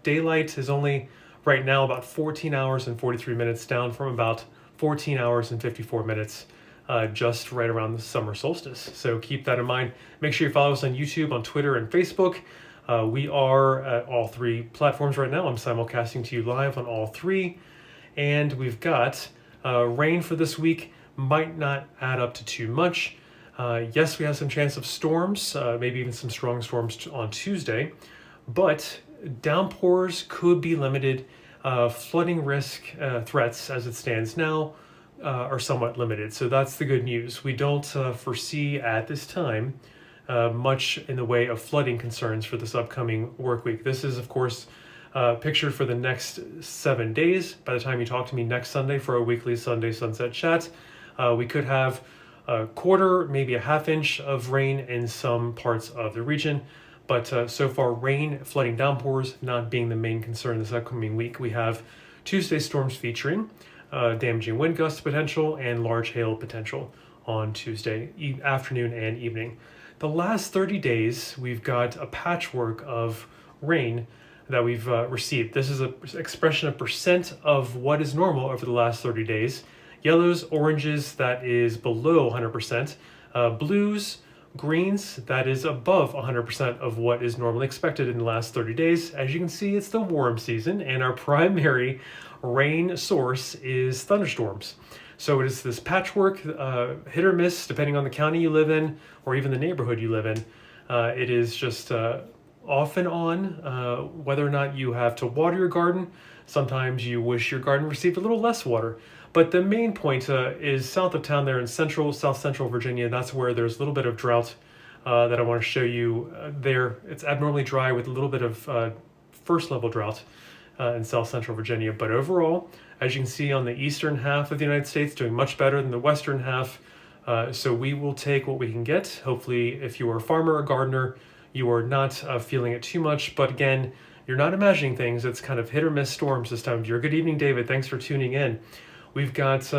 daylight is only right now about 14 hours and 43 minutes, down from about 14 hours and 54 minutes just right around the summer solstice. So keep that in mind. Make sure you follow us on YouTube, on Twitter, and Facebook. We are at all three platforms right now. I'm simulcasting to you live on all three. And we've got rain for this week. Might not add up to too much. Yes, we have some chance of storms, maybe even some strong storms on Tuesday, but downpours could be limited. Flooding risk threats as it stands now are somewhat limited. So that's the good news. We don't foresee at this time much in the way of flooding concerns for this upcoming work week. This is, of course, pictured for the next 7 days. By the time you talk to me next Sunday for a weekly Sunday Sunset Chat, we could have a quarter, maybe a half inch of rain in some parts of the region. But so far, rain, flooding, downpours not being the main concern this upcoming week. We have Tuesday storms featuring damaging wind gust potential and large hail potential on Tuesday afternoon and evening. The last 30 days, we've got a patchwork of rain that we've received. This is an expression of percent of what is normal over the last 30 days. Yellows, oranges, that is below 100%. Blues, greens, that is above 100% of what is normally expected in the last 30 days. As you can see, it's the warm season, and our primary rain source is thunderstorms. So it is this patchwork, hit or miss, depending on the county you live in or even the neighborhood you live in. It is just off and on, whether or not you have to water your garden. Sometimes you wish your garden received a little less water. But the main point is south of town there in south central Virginia. That's where there's a little bit of drought that I want to show you there. It's abnormally dry with a little bit of first level drought in south central Virginia. But overall, as you can see on the eastern half of the United States, doing much better than the western half. So we will take what we can get. Hopefully, if you are a farmer or gardener, you are not feeling it too much. But again, you're not imagining things. It's kind of hit or miss storms this time of year. Good evening, David. Thanks for tuning in. We've got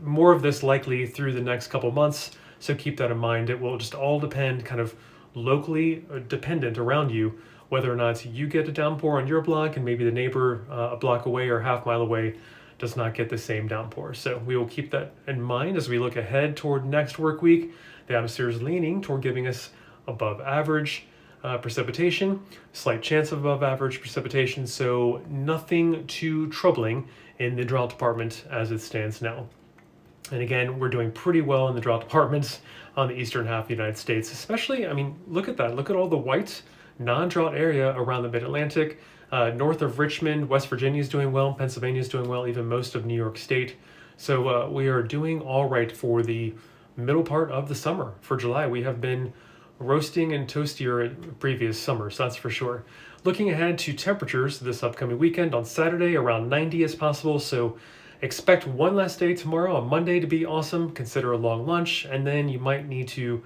more of this likely through the next couple months, so keep that in mind. It will just all depend kind of locally dependent around you, whether or not you get a downpour on your block and maybe the neighbor a block away or half mile away does not get the same downpour. So we will keep that in mind as we look ahead toward next work week. The atmosphere is leaning toward giving us above average precipitation, slight chance of above average precipitation, so nothing too troubling in the drought department as it stands now. And again, we're doing pretty well in the drought departments on the eastern half of the United States, especially, I mean, look at that. Look at all the white non-drought area around the mid-Atlantic. North of Richmond, West Virginia is doing well, Pennsylvania is doing well, even most of New York State. So we are doing all right for the middle part of the summer. For July, we have been roasting and toastier previous summers, that's for sure. Looking ahead to temperatures this upcoming weekend, on Saturday around 90 as possible, so expect one last day tomorrow on Monday to be awesome. Consider a long lunch, and then you might need to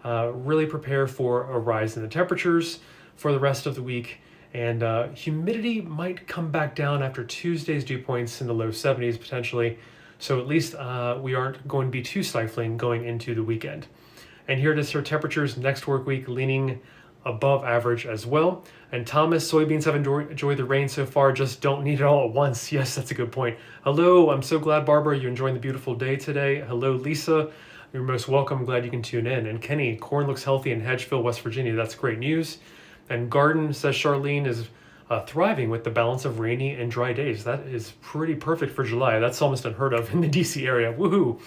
really prepare for a rise in the temperatures for the rest of the week. And humidity might come back down after Tuesday's dew points in the low 70s potentially, so at least we aren't going to be too stifling going into the weekend. And here it is for temperatures next work week, leaning above average as well. And Thomas, soybeans have enjoyed the rain so far, just don't need it all at once. Yes, that's a good point. Hello, I'm so glad, Barbara, you're enjoying the beautiful day today. Hello, Lisa, you're most welcome. Glad you can tune in. And Kenny, corn looks healthy in Hedgeville, West Virginia. That's great news. And garden, says Charlene, is thriving with the balance of rainy and dry days. That is pretty perfect for July. That's almost unheard of in the DC area. Woohoo!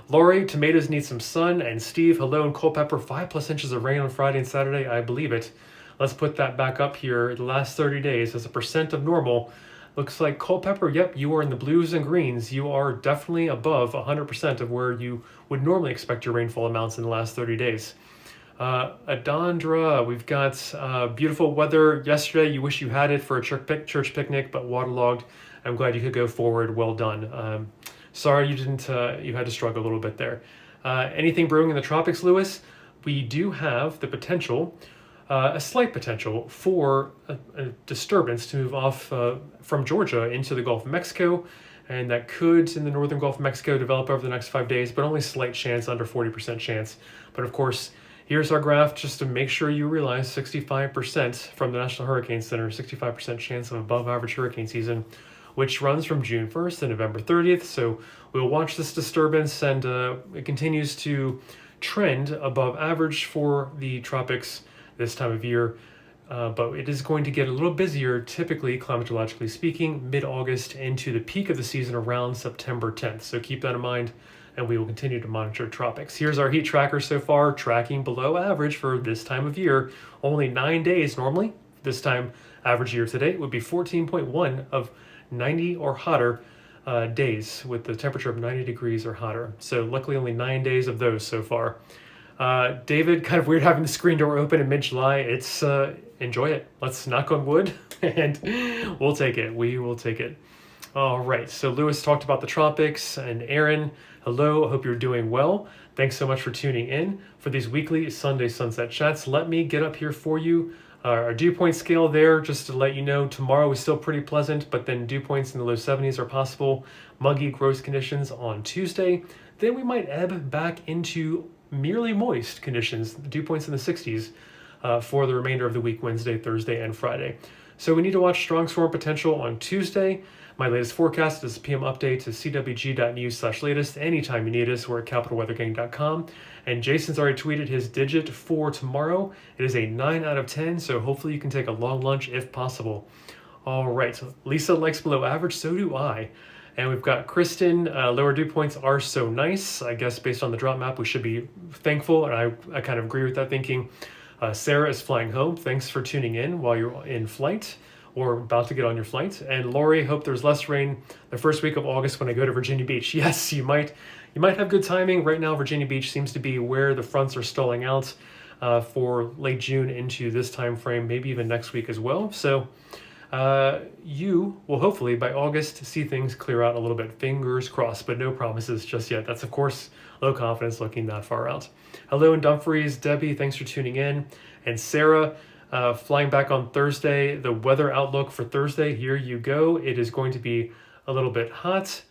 Lori, tomatoes need some sun. And Steve, hello, and Culpeper, 5+ inches of rain on Friday and Saturday. I believe it. Let's put that back up here. The last 30 days as a percent of normal. Looks like Culpeper, yep, you are in the blues and greens. You are definitely above 100% of where you would normally expect your rainfall amounts in the last 30 days. Adondra, we've got beautiful weather yesterday. You wish you had it for a church picnic, but waterlogged. I'm glad you could go forward. Well done. Sorry you didn't, you had to struggle a little bit there. Anything brewing in the tropics, Lewis? We do have the potential, a slight potential for a disturbance to move off from Georgia into the Gulf of Mexico, and that could, in the northern Gulf of Mexico, develop over the next 5 days, but only slight chance, under 40% chance. But of course, Here's our graph just to make sure you realize 65% from the National Hurricane Center, 65% chance of above average hurricane season, which runs from June 1st to November 30th. So we'll watch this disturbance, and it continues to trend above average for the tropics this time of year. But it is going to get a little busier, typically, climatologically speaking, mid-August into the peak of the season around September 10th. So keep that in mind, and we will continue to monitor tropics. Here's our heat tracker so far, tracking below average for this time of year. Only 9 days normally. This time, average year to date would be 14.1 of 90 or hotter days with the temperature of 90 degrees or hotter. So luckily only 9 days of those so far. David, kind of weird having the screen door open in mid-July. It's enjoy it. Let's knock on wood, and we'll take it. We will take it. All right. So Lewis talked about the tropics, and Aaron, hello. I hope you're doing well. Thanks so much for tuning in for these weekly Sunday sunset chats. Let me get up here for you our dew point scale there, just to let you know. Tomorrow is still pretty pleasant, but then dew points in the low 70s are possible. Muggy gross conditions on Tuesday. Then we might ebb back into merely moist conditions, dew points in the 60s for the remainder of the week, Wednesday, Thursday, and Friday. So we need to watch strong storm potential on Tuesday. My latest forecast is a PM update to CWG.news/latest. Anytime you need us, we're at capitalweathergang.com. And Jason's already tweeted his digit for tomorrow. It is a 9 out of 10, so hopefully you can take a long lunch if possible. All right, so Lisa likes below average, so do I. And we've got Kristen, lower dew points are so nice. I guess based on the drop map, we should be thankful, and I kind of agree with that thinking. Sarah is flying home. Thanks for tuning in while you're in flight or about to get on your flight. And Lori, hope there's less rain the first week of August when I go to Virginia Beach. Yes, you might have good timing. Right now, Virginia Beach seems to be where the fronts are stalling out for late June into this time frame, maybe even next week as well. So you will hopefully by August see things clear out a little bit. Fingers crossed, but no promises just yet. That's of course low confidence looking that far out. Hello in Dumfries, Debbie, thanks for tuning in. And Sarah, flying back on Thursday. The weather outlook for Thursday, here you go. It is going to be a little bit hot,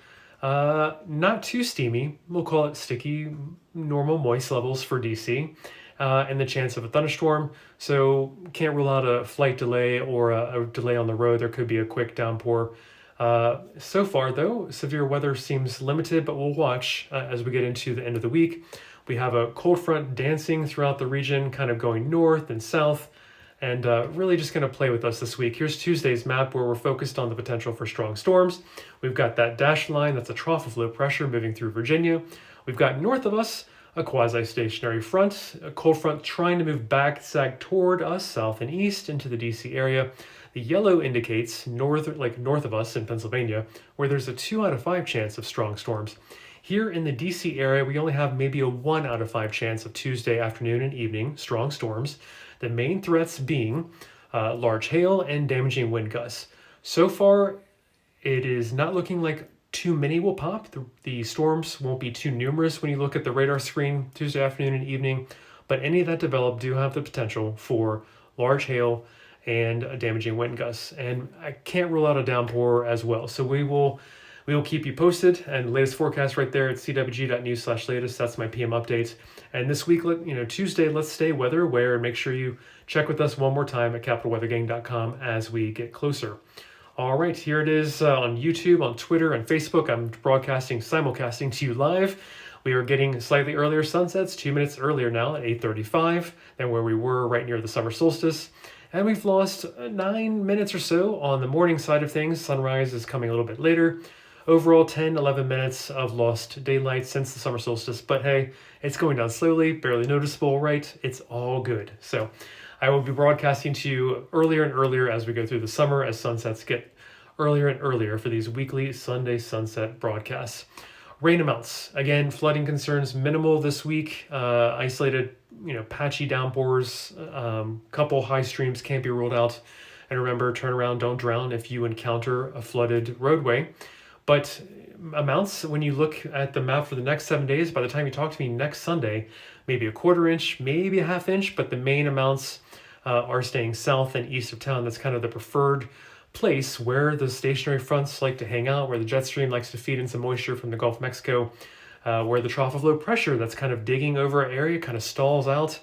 not too steamy. We'll call it sticky, normal moist levels for DC. And the chance of a thunderstorm. So can't rule out a flight delay or a delay on the road. There could be a quick downpour. So far, though, severe weather seems limited, but we'll watch as we get into the end of the week. We have a cold front dancing throughout the region, kind of going north and south, and really just going to play with us this week. Here's Tuesday's map where we're focused on the potential for strong storms. We've got that dashed line, that's a trough of low pressure moving through Virginia. We've got north of us a quasi-stationary front, a cold front trying to move back, sag toward us, south and east into the DC area. The yellow indicates north of us in Pennsylvania, where there's a 2 out of 5 chance of strong storms. Here in the DC area, we only have maybe a 1 out of 5 chance of Tuesday afternoon and evening strong storms. The main threats being large hail and damaging wind gusts. So far, it is not looking like too many will pop. The storms won't be too numerous when you look at the radar screen Tuesday afternoon and evening, but any that develop do have the potential for large hail and damaging wind gusts. And I can't rule out a downpour as well. So we will keep you posted, and latest forecast right there at CWG.news/latest. That's my PM update. And this week, Tuesday, let's stay weather aware and make sure you check with us one more time at capitalweathergang.com as we get closer. All right, here it is on YouTube, on Twitter, and Facebook. I'm simulcasting to you live. We are getting slightly earlier sunsets, 2 minutes earlier now at 8:35 than where we were right near the summer solstice. And we've lost 9 minutes or so on the morning side of things. Sunrise is coming a little bit later. Overall, 10, 11 minutes of lost daylight since the summer solstice. But hey, it's going down slowly, barely noticeable, right? It's all good. So I will be broadcasting to you earlier and earlier as we go through the summer, as sunsets get earlier and earlier for these weekly Sunday sunset broadcasts. Rain amounts, again, flooding concerns minimal this week. Isolated, patchy downpours. Couple high streams can't be ruled out. And remember, turn around, don't drown if you encounter a flooded roadway. But amounts, when you look at the map for the next 7 days, by the time you talk to me next Sunday, maybe a 1/4 inch, maybe a 1/2 inch, but the main amounts are staying south and east of town. That's kind of the preferred place where the stationary fronts like to hang out, where the jet stream likes to feed in some moisture from the Gulf of Mexico, where the trough of low pressure that's kind of digging over an area kind of stalls out.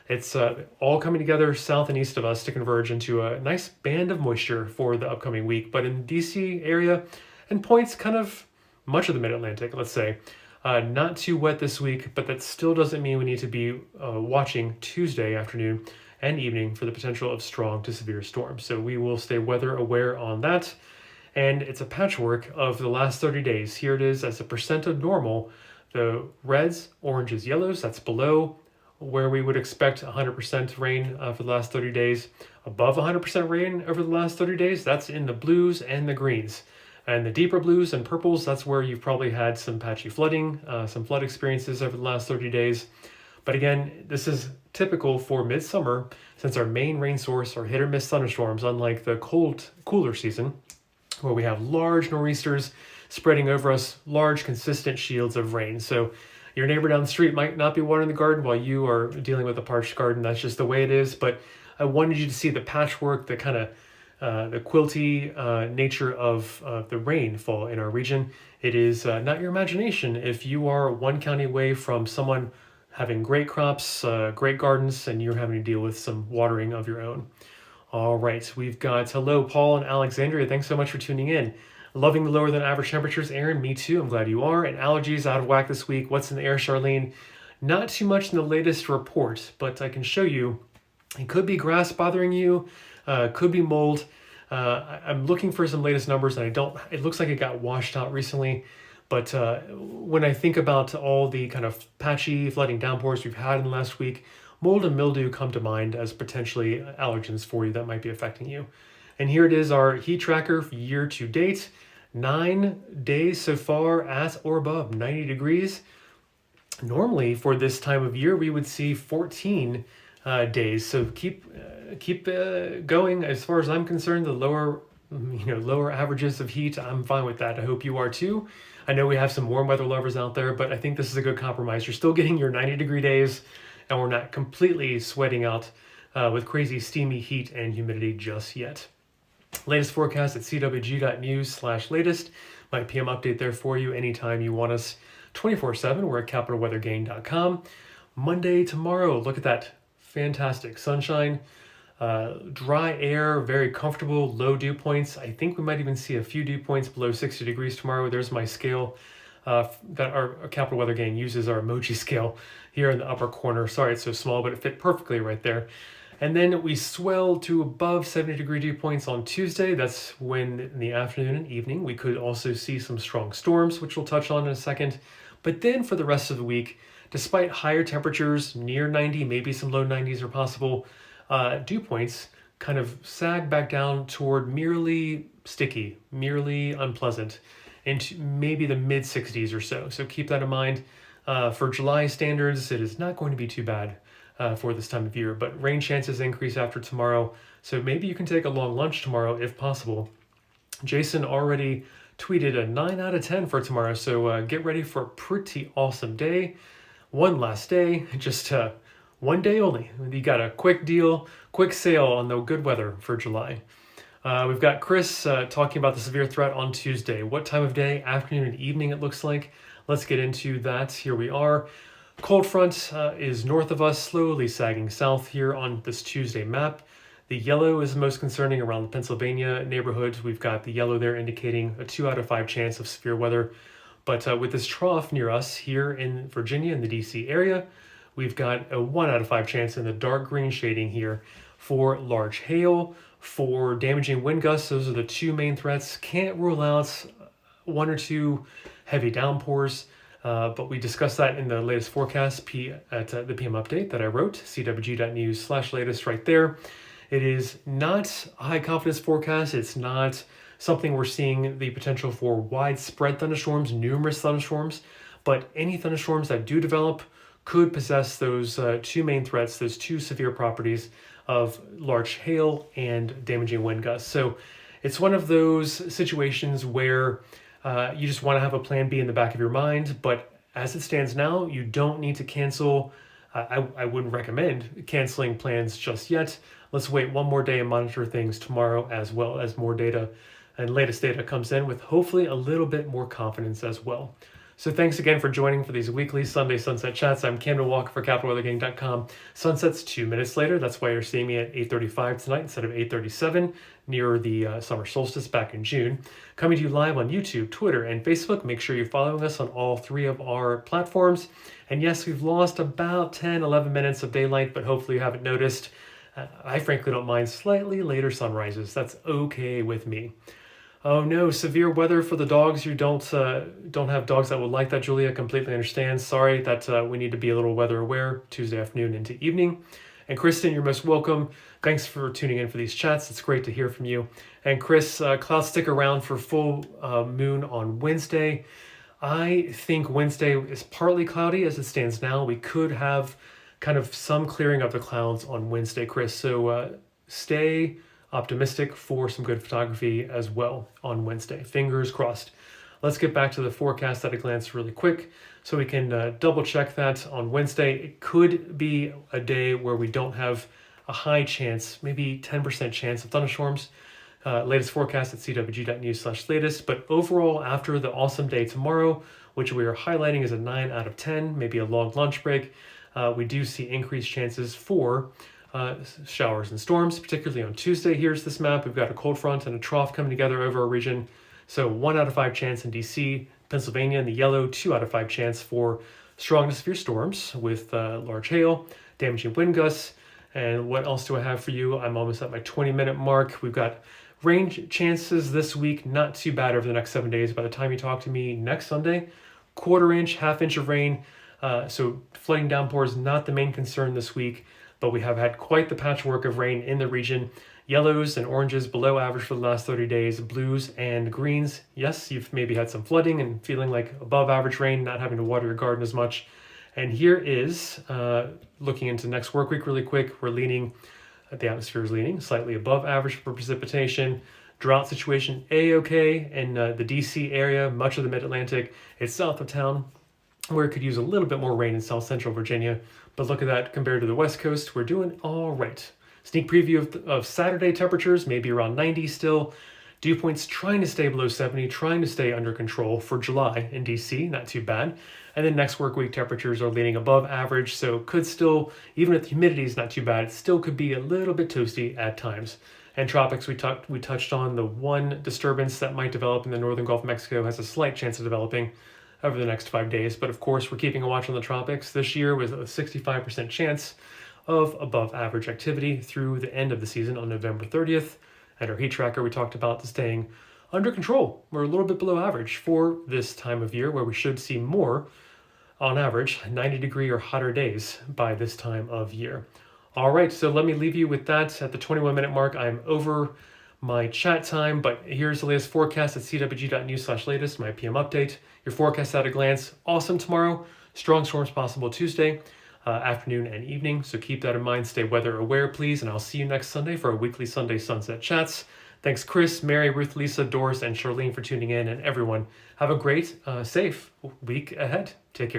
It's all coming together south and east of us to converge into a nice band of moisture for the upcoming week. But in the DC area and points kind of much of the mid-Atlantic, let's say, not too wet this week, but that still doesn't mean we need to be watching Tuesday afternoon and evening for the potential of strong to severe storms. So we will stay weather aware on that. And it's a patchwork of the last 30 days. Here it is as a percent of normal. The reds, oranges, yellows, that's below where we would expect 100% rain for the last 30 days. Above 100% rain over the last 30 days, that's in the blues and the greens. And the deeper blues and purples, that's where you've probably had some patchy flooding, some flood experiences over the last 30 days. But again, this is typical for midsummer since our main rain source are hit or miss thunderstorms, unlike the cooler season where we have large nor'easters spreading over us, large consistent shields of rain. So your neighbor down the street might not be watering the garden while you are dealing with a parched garden. That's just the way it is. But I wanted you to see the patchwork, the kind of the quilty nature of the rainfall in our region. It is not your imagination if you are one county away from someone having great crops, great gardens, and you're having to deal with some watering of your own. All right, we've got hello, Paul and Alexandria. Thanks so much for tuning in. Loving the lower than average temperatures, Aaron. Me too. I'm glad you are. And allergies out of whack this week. What's in the air, Charlene? Not too much in the latest report, but I can show you. It could be grass bothering you. Could be mold. I'm looking for some latest numbers, and it looks like it got washed out recently. But when I think about all the kind of patchy flooding downpours we've had in the last week, mold and mildew come to mind as potentially allergens for you that might be affecting you. And here it is, our heat tracker for year to date. 9 days so far at or above 90 degrees. Normally for this time of year, we would see 14 days. So keep going. As far as I'm concerned, the lower averages of heat, I'm fine with that. I hope you are too. I know we have some warm weather lovers out there, but I think this is a good compromise. You're still getting your 90-degree days, and we're not completely sweating out with crazy steamy heat and humidity just yet. Latest forecast at CWG.news/latest. My PM update there for you anytime you want us 24/7. We're at capitalweathergain.com. Monday, tomorrow, look at that. Fantastic. Sunshine, dry air, very comfortable, low dew points. I think we might even see a few dew points below 60 degrees tomorrow. There's my scale that our Capital Weather Gain uses, our emoji scale here in the upper corner. Sorry it's so small, but it fit perfectly right there. And then we swell to above 70-degree dew points on Tuesday. That's when in the afternoon and evening we could also see some strong storms, which we'll touch on in a second. But then for the rest of the week, despite higher temperatures, near 90, maybe some low 90s are possible, dew points kind of sag back down toward merely sticky, merely unpleasant, into maybe the mid 60s or so. So keep that in mind. For July standards, it is not going to be too bad for this time of year, but rain chances increase after tomorrow. So maybe you can take a long lunch tomorrow if possible. Jason already tweeted a 9 out of 10 for tomorrow. So get ready for a pretty awesome day. One last day, just one day only. You got a quick deal, quick sale on the good weather for July. We've got Chris talking about the severe threat on Tuesday. What time of day, afternoon and evening it looks like. Let's get into that. Here we are. Cold front is north of us, slowly sagging south here on this Tuesday map. The yellow is most concerning around the Pennsylvania neighborhood. We've got the yellow there indicating a 2 out of 5 chance of severe weather. But with this trough near us here in Virginia in the DC area, we've got a 1 out of 5 chance in the dark green shading here for large hail, for damaging wind gusts. Those are the two main threats. Can't rule out 1 or 2 heavy downpours. But we discussed that in the latest forecast at the PM update that I wrote, CWG.news/latest right there. It is not a high confidence forecast. It's not something we're seeing the potential for widespread thunderstorms, numerous thunderstorms, but any thunderstorms that do develop could possess those two main threats, those two severe properties of large hail and damaging wind gusts. So it's one of those situations where you just want to have a plan B in the back of your mind, but as it stands now, you don't need to cancel. I wouldn't recommend canceling plans just yet. Let's wait one more day and monitor things tomorrow as well as more data and latest data comes in with hopefully a little bit more confidence as well. So thanks again for joining for these weekly Sunday Sunset Chats. I'm Camden Walker for CapitalWeatherGang.com. Sunset's 2 minutes later. That's why you're seeing me at 8:35 tonight instead of 8:37, near the summer solstice back in June. Coming to you live on YouTube, Twitter, and Facebook. Make sure you're following us on all 3 of our platforms. And yes, we've lost about 10, 11 minutes of daylight, but hopefully you haven't noticed. I frankly don't mind slightly later sunrises. That's okay with me. Oh no, severe weather for the dogs. You don't have dogs that would like that, Julia. Completely understand. Sorry that we need to be a little weather aware Tuesday afternoon into evening. And Kristen, you're most welcome. Thanks for tuning in for these chats. It's great to hear from you. And Chris, clouds stick around for full moon on Wednesday. I think Wednesday is partly cloudy as it stands now. We could have kind of some clearing of the clouds on Wednesday, Chris. So stay optimistic for some good photography as well on Wednesday. Fingers crossed. Let's get back to the forecast at a glance really quick so we can double check that on Wednesday. It could be a day where we don't have a high chance, maybe 10% chance of thunderstorms. Latest forecast at CWG.news/latest. But overall, after the awesome day tomorrow, which we are highlighting as a 9 out of 10, maybe a long lunch break, we do see increased chances for showers and storms, particularly on Tuesday. Here's this map. We've got a cold front and a trough coming together over our region. So 1 out of 5 chance in DC, Pennsylvania in the yellow, 2 out of 5 chance for strong to severe storms with large hail, damaging wind gusts. And what else do I have for you? I'm almost at my 20-minute mark. We've got rain chances this week, not too bad over the next 7 days. By the time you talk to me next Sunday, 1/4 inch, 1/2 inch of rain. So flooding downpours, not the main concern this week. But we have had quite the patchwork of rain in the region. Yellows and oranges below average for the last 30 days. Blues and greens. Yes, you've maybe had some flooding and feeling like above average rain, not having to water your garden as much. And here is, looking into next work week really quick, the atmosphere is leaning slightly above average for precipitation. Drought situation A-okay in the DC area, much of the mid-Atlantic. It's south of town, where it could use a little bit more rain in South Central Virginia. But look at that, compared to the West Coast, we're doing all right. Sneak preview of Saturday temperatures, maybe around 90 still. Dew points trying to stay below 70, trying to stay under control for July in DC, not too bad. And then next work week temperatures are leaning above average, so could still, even if the humidity is not too bad, it still could be a little bit toasty at times. And tropics, we touched on the one disturbance that might develop in the northern Gulf of Mexico has a slight chance of developing over the next 5 days. But of course, we're keeping a watch on the tropics. This year with a 65% chance of above average activity through the end of the season on November 30th. And our heat tracker, we talked about staying under control. We're a little bit below average for this time of year, where we should see more, on average, 90-degree or hotter days by this time of year. All right, so let me leave you with that. At the 21-minute mark, I'm over my chat time, but here's the latest forecast at CWG.news/latest, my PM update. Your forecast at a glance. Awesome tomorrow. Strong storms possible Tuesday afternoon and evening. So keep that in mind. Stay weather aware, please. And I'll see you next Sunday for our weekly Sunday Sunset Chats. Thanks, Chris, Mary, Ruth, Lisa, Doris, and Charlene for tuning in. And everyone, have a great, safe week ahead. Take care.